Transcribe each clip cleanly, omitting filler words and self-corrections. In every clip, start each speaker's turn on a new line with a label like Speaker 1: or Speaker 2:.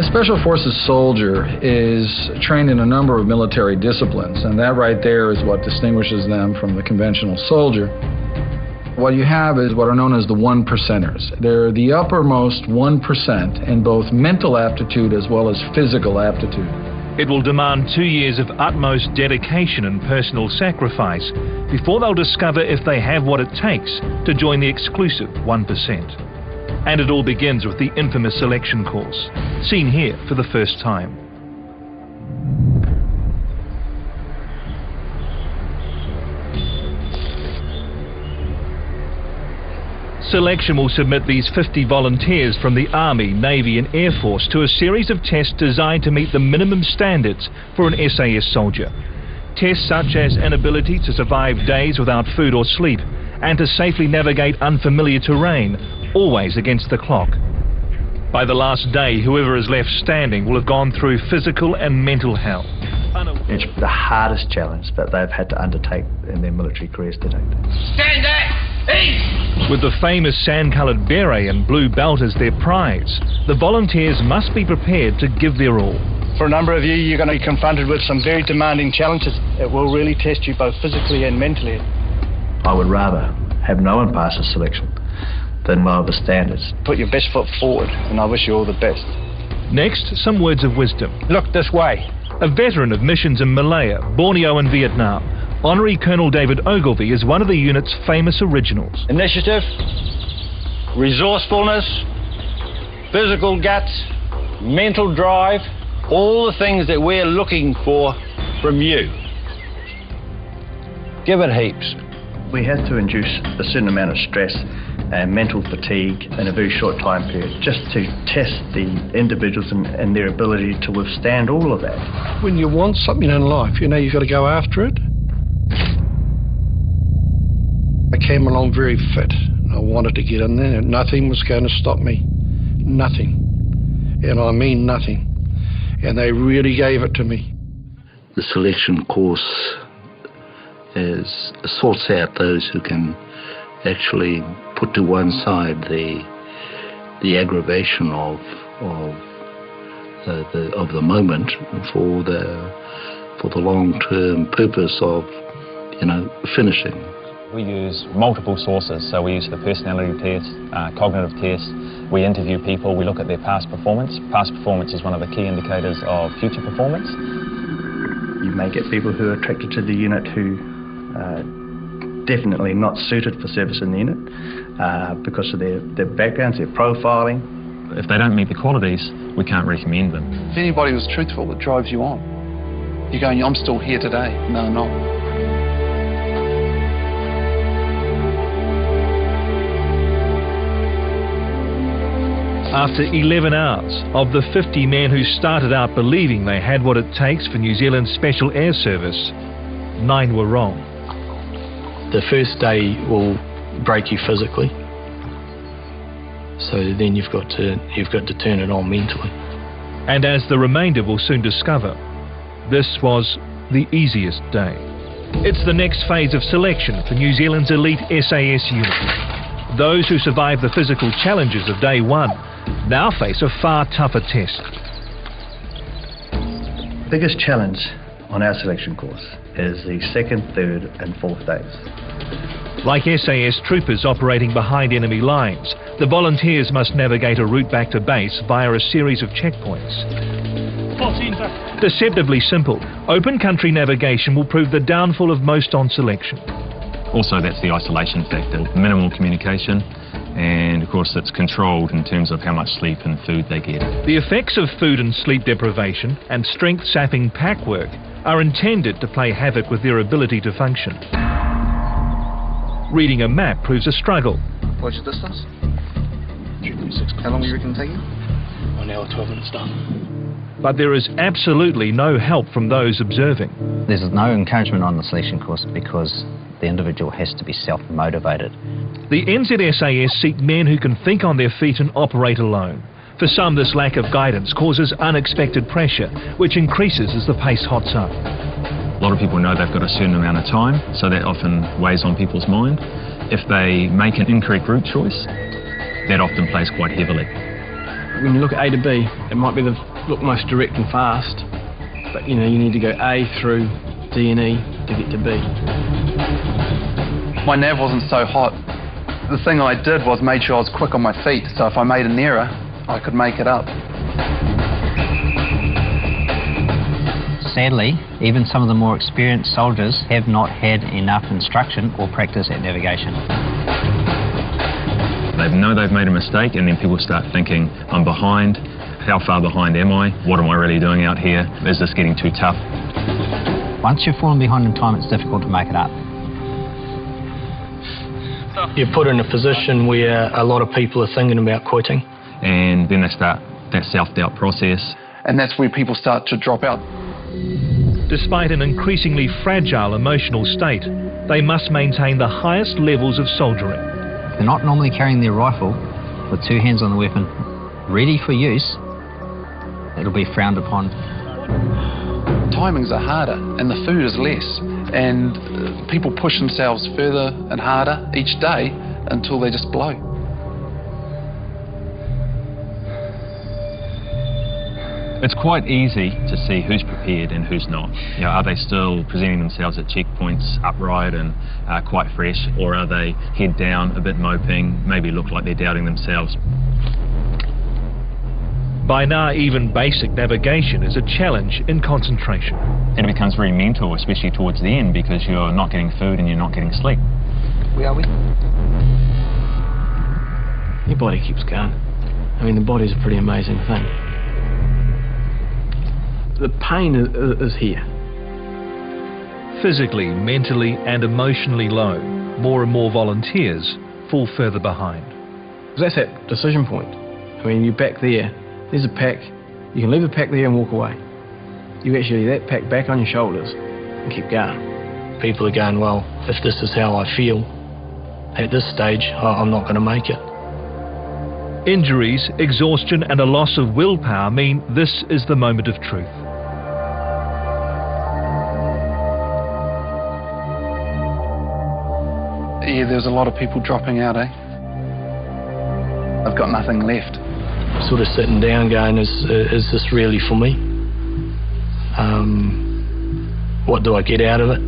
Speaker 1: Special Forces soldier is trained in a number of military disciplines, and that right there is what distinguishes them from the conventional soldier. What you have is what are known as the 1%ers. They're the uppermost 1% in both mental aptitude as well as physical aptitude.
Speaker 2: It will demand 2 years of utmost dedication and personal sacrifice before they'll discover if they have what it takes to join the exclusive 1%. And it all begins with the infamous selection course, seen here for the first time. Selection will submit these 50 volunteers from the Army, Navy and Air Force to a series of tests designed to meet the minimum standards for an SAS soldier. Tests such as an ability to survive days without food or sleep and to safely navigate unfamiliar terrain, always against the clock. By the last day, whoever is left standing will have gone through physical and mental hell.
Speaker 3: It's the hardest challenge that they've had to undertake in their military careers to date.
Speaker 4: Stand back! East!
Speaker 2: With the famous sand-coloured beret and blue belt as their prize, the volunteers must be prepared to give their all.
Speaker 5: For a number of you, you're going to be confronted with some very demanding challenges. It will really test you both physically and mentally.
Speaker 3: I would rather have no one pass the selection than lower the standards.
Speaker 5: Put your best foot forward, and I wish you all the best.
Speaker 2: Next, some words of wisdom.
Speaker 5: Look this way.
Speaker 2: A veteran of missions in Malaya, Borneo and Vietnam, Honorary Colonel David Ogilvie is one of the unit's famous originals.
Speaker 5: Initiative, resourcefulness, physical guts, mental drive, all the things that we're looking for from you. Give it heaps.
Speaker 3: We had to induce a certain amount of stress and mental fatigue in a very short time period, just to test the individuals and their ability to withstand all of that.
Speaker 6: When you want something in life, you know you've got to go after it. I came along very fit. I wanted to get in there, and nothing was going to stop me. Nothing. And I mean nothing. And they really gave it to me.
Speaker 7: The selection course sorts out those who can actually put to one side the aggravation of the moment for the long-term purpose of finishing.
Speaker 8: We use multiple sources, so we use the personality test, cognitive tests. We interview people, we look at their past performance. Past performance is one of the key indicators of future performance.
Speaker 3: You may get people who are attracted to the unit who are definitely not suited for service in the unit because of their backgrounds, their profiling.
Speaker 8: If they don't meet the qualities, we can't recommend them.
Speaker 9: If anybody was truthful, it drives you on. You're going, I'm still here today. No, I'm not.
Speaker 2: After 11 hours, of the 50 men who started out believing they had what it takes for New Zealand's Special Air Service, 9 were wrong.
Speaker 10: The first day will break you physically, so then you've got to turn it on mentally.
Speaker 2: And as the remainder will soon discover, this was the easiest day. It's the next phase of selection for New Zealand's elite SAS unit. Those who survive the physical challenges of day one now face a far tougher test.
Speaker 3: The biggest challenge on our selection course is the second, third and fourth days.
Speaker 2: Like SAS troopers operating behind enemy lines, the volunteers must navigate a route back to base via a series of checkpoints. Deceptively simple, open country navigation will prove the downfall of most on selection.
Speaker 8: Also, that's the isolation factor, minimal communication, and of course it's controlled in terms of how much sleep and food they get.
Speaker 2: The effects of food and sleep deprivation and strength-sapping pack work are intended to play havoc with their ability to function. Reading a map proves a struggle.
Speaker 9: What's your distance? 3.6. How long do you reckon it'll take you?
Speaker 10: 1 hour, 12 minutes done.
Speaker 2: But there is absolutely no help from those observing.
Speaker 11: There's no encouragement on the selection course because the individual has to be self-motivated.
Speaker 2: The NZSAS seek men who can think on their feet and operate alone. For some, this lack of guidance causes unexpected pressure, which increases as the pace hots up.
Speaker 8: A lot of people know they've got a certain amount of time, so that often weighs on people's mind. If they make an incorrect route choice, that often plays quite heavily.
Speaker 10: When you look at A to B, it might be the
Speaker 9: look most direct and fast, but you need to go A through D and E to get to B. My nav wasn't so hot. The thing I did was made sure I was quick on my feet, so if I made an error, I could make it up.
Speaker 11: Sadly, even some of the more experienced soldiers have not had enough instruction or practice at navigation.
Speaker 8: They know they've made a mistake, and then people start thinking, I'm behind. How far behind am I? What am I really doing out here? Is this getting too tough?
Speaker 11: Once you've fallen behind in time, it's difficult to make it up.
Speaker 10: You're put in a position where a lot of people are thinking about quitting.
Speaker 8: And then they start that self-doubt process.
Speaker 9: And that's where people start to drop out.
Speaker 2: Despite an increasingly fragile emotional state, they must maintain the highest levels of soldiering.
Speaker 11: If they're not normally carrying their rifle with two hands on the weapon, ready for use, it'll be frowned upon.
Speaker 9: Timings are harder and the food is less, and people push themselves further and harder each day until they just blow.
Speaker 8: It's quite easy to see who's prepared and who's not. Are they still presenting themselves at checkpoints upright and quite fresh, or are they head down, a bit moping, maybe look like they're doubting themselves?
Speaker 2: By now, even basic navigation is a challenge in concentration.
Speaker 8: And it becomes very mental, especially towards the end, because you're not getting food and you're not getting sleep.
Speaker 11: Where are we?
Speaker 9: Your body keeps going. I mean, the body's a pretty amazing thing. The pain is here.
Speaker 2: Physically, mentally and emotionally low, more and more volunteers fall further behind.
Speaker 9: That's that decision point. I mean, you're back there, there's a pack, you can leave the pack there and walk away. You actually that pack back on your shoulders and keep going.
Speaker 10: People are going, well, if this is how I feel at this stage, I'm not going to make it.
Speaker 2: Injuries, exhaustion and a loss of willpower mean this is the moment of truth.
Speaker 9: Yeah, there's a lot of people dropping out, eh? I've got nothing left.
Speaker 10: Sort of sitting down going, is this really for me? What do I get out of it?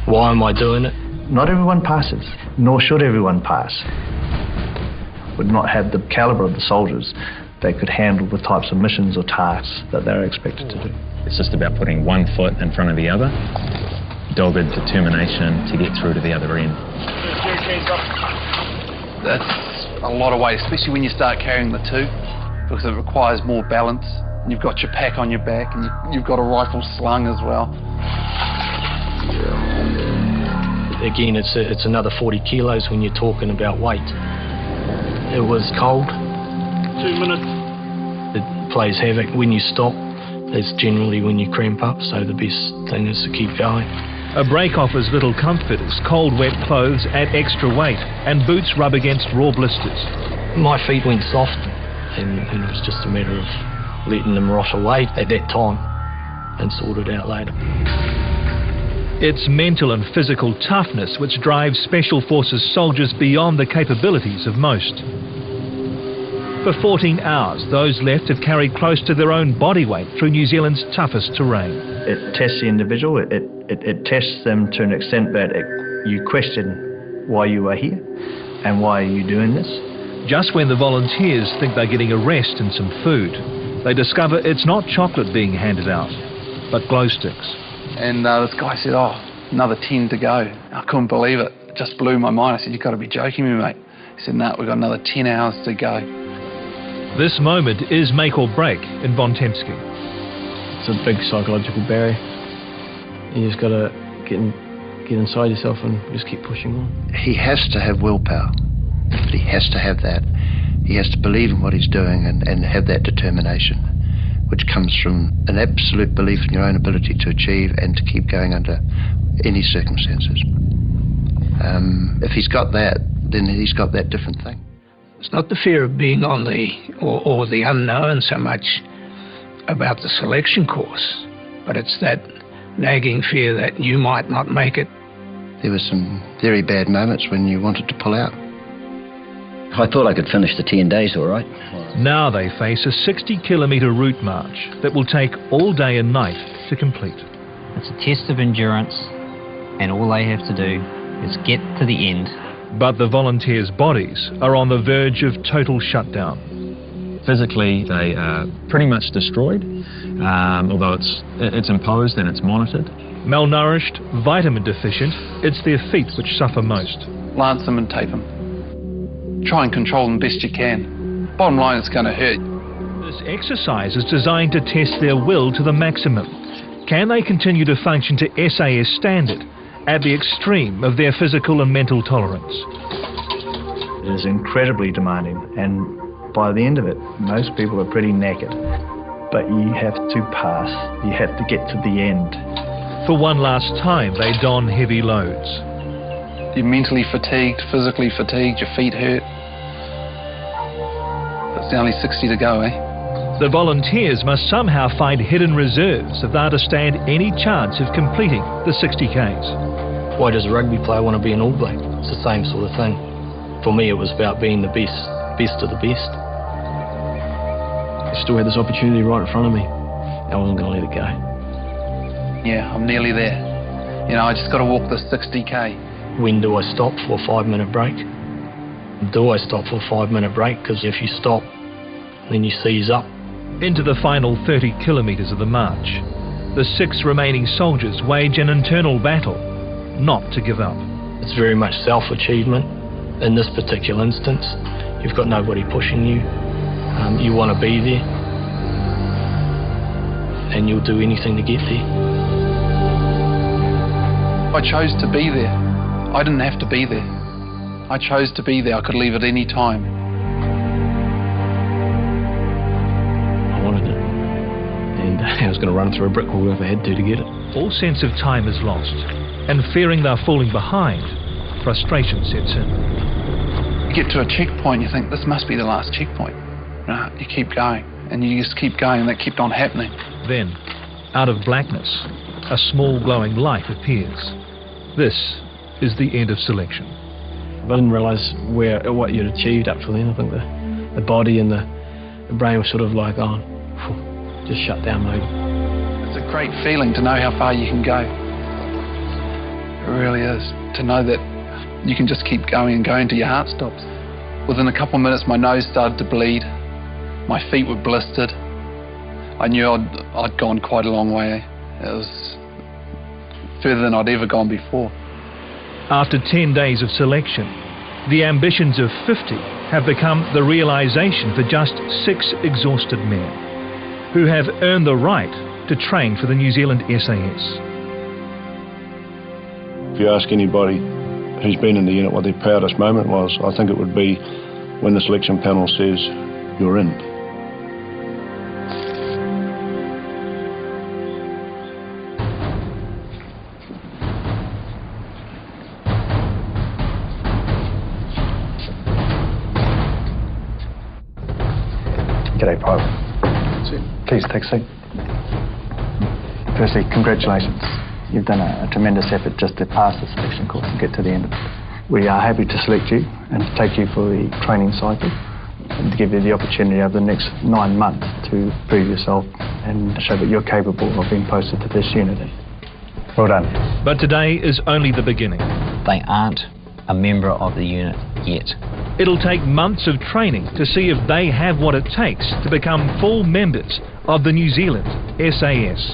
Speaker 10: Why am I doing it?
Speaker 3: Not everyone passes, nor should everyone pass. Would not have the calibre of the soldiers that could handle the types of missions or tasks that they're expected to do.
Speaker 8: It's just about putting one foot in front of the other, dogged determination to get through to the other end.
Speaker 9: That's a lot of weight, especially when you start carrying the two, because it requires more balance. And you've got your pack on your back, and you've got a rifle slung as well.
Speaker 10: Again, it's another 40 kilos when you're talking about weight. It was cold. 2 minutes. It plays havoc when you stop. It's generally when you cramp up, so the best thing is to keep going.
Speaker 2: A break offers little comfort as cold, wet clothes add extra weight and boots rub against raw blisters.
Speaker 10: My feet went soft, and it was just a matter of letting them rot away at that time and sort it out later.
Speaker 2: It's mental and physical toughness which drives Special Forces soldiers beyond the capabilities of most. For 14 hours, those left have carried close to their own body weight through New Zealand's toughest terrain.
Speaker 3: It tests the individual, it tests them to an extent that you question why you are here and why are you doing this.
Speaker 2: Just when the volunteers think they're getting a rest and some food, they discover it's not chocolate being handed out, but glow sticks.
Speaker 9: And this guy said, oh, another 10 to go. I couldn't believe it. It just blew my mind. I said, you've got to be joking me, mate. He said, no, we've got another 10 hours to go.
Speaker 2: This moment is make or break in Bontemski.
Speaker 9: It's a big psychological barrier. You just got to get inside yourself and just keep pushing on.
Speaker 12: He has to have willpower, but he has to have that. He has to believe in what he's doing and have that determination, which comes from an absolute belief in your own ability to achieve and to keep going under any circumstances. If he's got that, then he's got that different thing.
Speaker 13: It's not the fear of being on or the unknown so much about the selection course, but it's that nagging fear that you might not make it.
Speaker 12: There were some very bad moments when you wanted to pull out.
Speaker 14: I thought I could finish the 10 days all right.
Speaker 2: Now they face a 60-kilometre route march that will take all day and night to complete.
Speaker 11: It's a test of endurance, and all they have to do is get to the end.
Speaker 2: But the volunteers' bodies are on the verge of total shutdown.
Speaker 8: Physically, they are pretty much destroyed, although it's imposed and it's monitored.
Speaker 2: Malnourished, vitamin deficient, it's their feet which suffer most.
Speaker 9: Lance them and tape them. Try and control them best you can. Bottom line, it's going to hurt.
Speaker 2: This exercise is designed to test their will to the maximum. Can they continue to function to SAS standard at the extreme of their physical and mental tolerance?
Speaker 3: It is incredibly demanding, and by the end of it, most people are pretty knackered. But you have to pass. You have to get to the end.
Speaker 2: For one last time, they don heavy loads.
Speaker 9: You're mentally fatigued, physically fatigued, your feet hurt. It's only 60 to go, eh?
Speaker 2: The volunteers must somehow find hidden reserves if they are to stand any chance of completing the 60 Ks.
Speaker 10: Why does a rugby player want to be an All Black? It's the same sort of thing. For me, it was about being the best of the best. I still had this opportunity right in front of me. I wasn't going to let it go.
Speaker 9: Yeah, I'm nearly there. You know, I just got to walk the 60K.
Speaker 10: When do I stop for a 5-minute break? Do I stop for a 5-minute break? Because if you stop, then you seize up.
Speaker 2: Into the final 30 kilometres of the march, the 6 remaining soldiers wage an internal battle, not to give up.
Speaker 10: It's very much self-achievement. In this particular instance, you've got nobody pushing you. You want to be there, and you'll do anything to get there.
Speaker 9: I chose to be there. I didn't have to be there. I chose to be there. I could leave at any time.
Speaker 10: I wanted it, and I was going to run through a brick wall if I had to get it.
Speaker 2: All sense of time is lost, and fearing they're falling behind, frustration sets in.
Speaker 9: You get to a checkpoint, you think, this must be the last checkpoint. No, you keep going, and you just keep going, and that kept on happening.
Speaker 2: Then, out of blackness, a small glowing light appears. This is the end of selection.
Speaker 10: I didn't realise what you'd achieved up to then. I think the body and the brain were sort of like on, just shut down mode.
Speaker 9: It's a great feeling to know how far you can go. It really is. To know that you can just keep going and going till your heart stops. Within a couple of minutes, my nose started to bleed. My feet were blistered. I knew I'd gone quite a long way. It was further than I'd ever gone before.
Speaker 2: After 10 days of selection, the ambitions of 50 have become the realisation for just 6 exhausted men who have earned the right to train for the New Zealand SAS.
Speaker 6: If you ask anybody who's been in the unit what their proudest moment was, I think it would be when the selection panel says, "You're in."
Speaker 3: G'day, Private. Please take a seat. Firstly, congratulations. You've done a tremendous effort just to pass the selection course and get to the end of it. We are happy to select you and to take you for the training cycle and to give you the opportunity over the next 9 months to prove yourself and show that you're capable of being posted to this unit. Well done.
Speaker 2: But today is only the beginning.
Speaker 11: They aren't a member of the unit yet.
Speaker 2: It'll take months of training to see if they have what it takes to become full members of the New Zealand SAS.